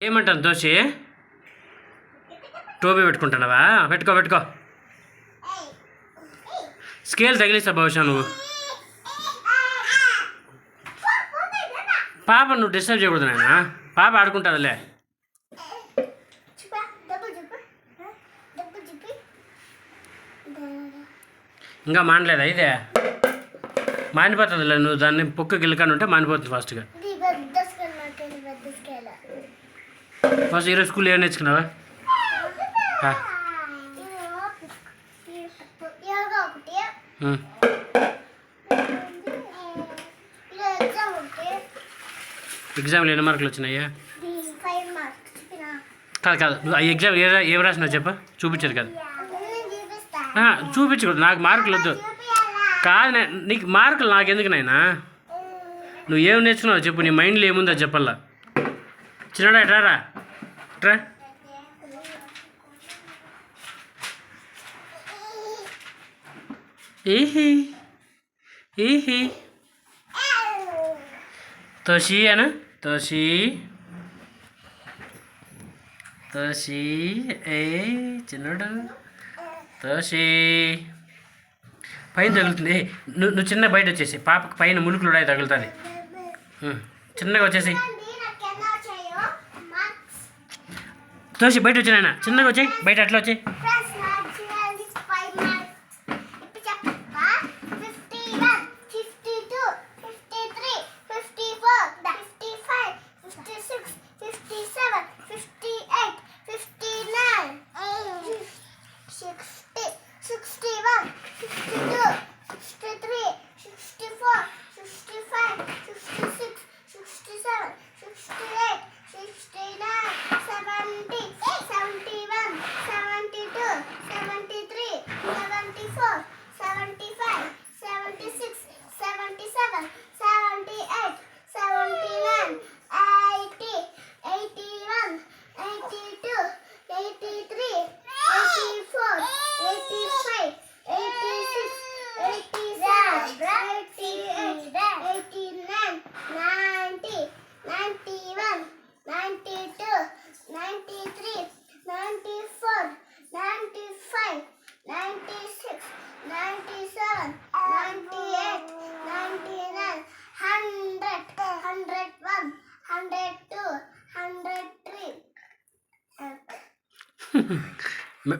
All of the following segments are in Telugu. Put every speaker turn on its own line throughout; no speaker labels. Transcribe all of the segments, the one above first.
ఏమంటాను దోషి టోపీ పెట్టుకుంటున్నావా? పెట్టుకో పెట్టుకో. స్కేల్ తగిలిస్తా బహుశా నువ్వు. పాప నువ్వు డిస్టర్బ్ చేయకూడదు నాయన. పాప ఆడుకుంటుందిలే. ఇంకా మానలేదా ఇదే? మానిపోతుందిలే. నువ్వు దాన్ని పొక్కు గిల్లకాని ఉంటే మానిపోతుంది ఫాస్ట్గా. ఫస్ట్ ఈరోజు స్కూల్ ఏం నేర్చుకున్నావా? ఎగ్జామ్లో ఎన్ని మార్కులు వచ్చినాయా? కాదు కాదు, నువ్వు ఆ ఎగ్జామ్ ఏం రాసినావు చెప్ప? చూపించదు కదా. చూపించకూడదు, నాకు మార్కులు వద్దు. కాదు నీకు మార్కులు నాకెందుకు నాయనా? నువ్వు ఏం నేర్చుకున్నావు చెప్పు. నీ మైండ్లో ఏముందో చెప్పల్లా. చిన్నడా ఎట్రా ట్రా. ఏహి ఏహి తోషి అను. తోషి తోషి ఏ చిన్నడు తోషి. పైన తగులుతుంది. నువ్వు చిన్న బయట వచ్చేసి పాపకు పైన ములుకులు కూడా తగులుతుంది. చిన్నగా వచ్చేసి తోసి బయట వచ్చి నాయన. చిన్నగా వచ్చాయి బయట. అట్లా వచ్చాయి.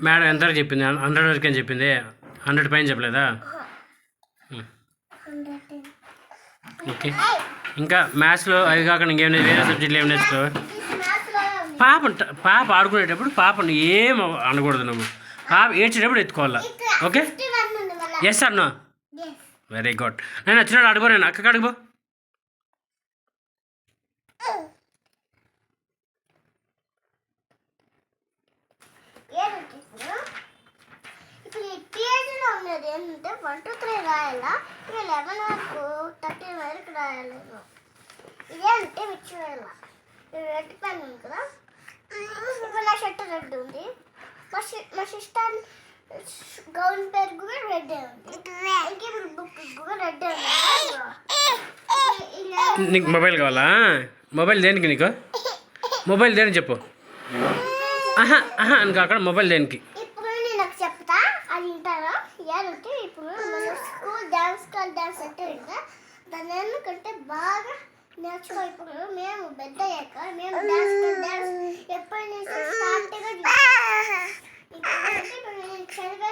మేడం ఎంతవరకు చెప్పింది? 100 వరకు అని చెప్పింది. 100 పైన చెప్పలేదా? ఓకే. ఇంకా మ్యాథ్స్లో అవి కాకుండా ఇంకేం వేరే సబ్జెక్టులు ఏమి నేర్చుకో. పాప ఆడుకునేటప్పుడు పాపను ఏం అనకూడదు. నువ్వు పాప ఏడ్చేటప్పుడు ఎత్తుకోవాలా. ఓకే? ఎస్ అన్నో. Very good. నేను వచ్చినాడు అడుగు. నేను అక్కడికి అడుగు.
ఇప్పుడు ఈ పేజీలో ఉన్నది ఏంటంటే 1 to 3 రాయాలా, ఇక 11 వరకు 13 వరకు రాయాలి. ఇదేంటే విచ్చివేయాల. రెడ్ పెన్ ఉంది కదా. ఇప్పుడు నా షర్ట్ రెడ్ ఉంది. మా సిస్టర్ గౌన్ పేరు కూడా రెడ్ ఉంది. ఇంక ఇప్పుడు బుక్ కూడా రెడ్ ఉంది.
నీకు మొబైల్ కావాలా? మొబైల్ దేనికి నీకు? మొబైల్ దేనికి చెప్పు. అని కాక మొబైల్ దేనికి?
ఇప్పుడు నేను చెప్తా అది వింటారా? ఏంటంటే ఇప్పుడు మన స్కూల్ డ్యాన్స్ అంటే దాన్ని ఎందుకంటే బాగా నేర్చుకో. ఇప్పుడు మేము పెద్ద అయ్యాక మేము డ్యాన్స్ ఎప్పటి నుంచి స్టార్ట్గా ఇప్పుడు నేను చదివే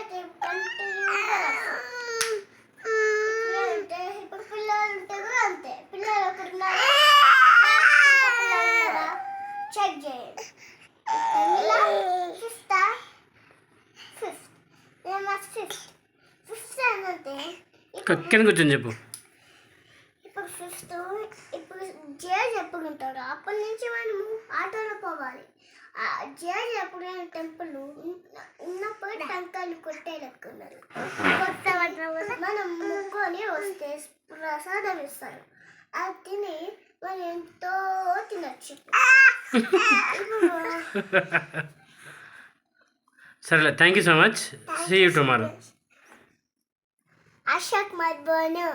ఇప్పుడు పిల్లలు ఉంటే కూడా అంతే. పిల్లలు ఒకరున్నారు చెక్ చేయండి.
కింద కూర్చొని చెప్పు.
ఇప్పుడు 5th ఇప్పుడు జే చెప్పుకుంటాడు. అప్పటి నుంచి మనము ఆటోలో పోవాలి. జేజ్ ఎప్పుడు టెంపుల్ ఉన్నప్పుడు టంకాయలు కొట్టే లెక్కున్నారు. మనం ముక్కొని వస్తే ప్రసాదం ఇస్తారు. అది తిని మనం ఎంతో తినచ్చు.
సరేలే, thank you so much. See you tomorrow.
Ashak Madbono.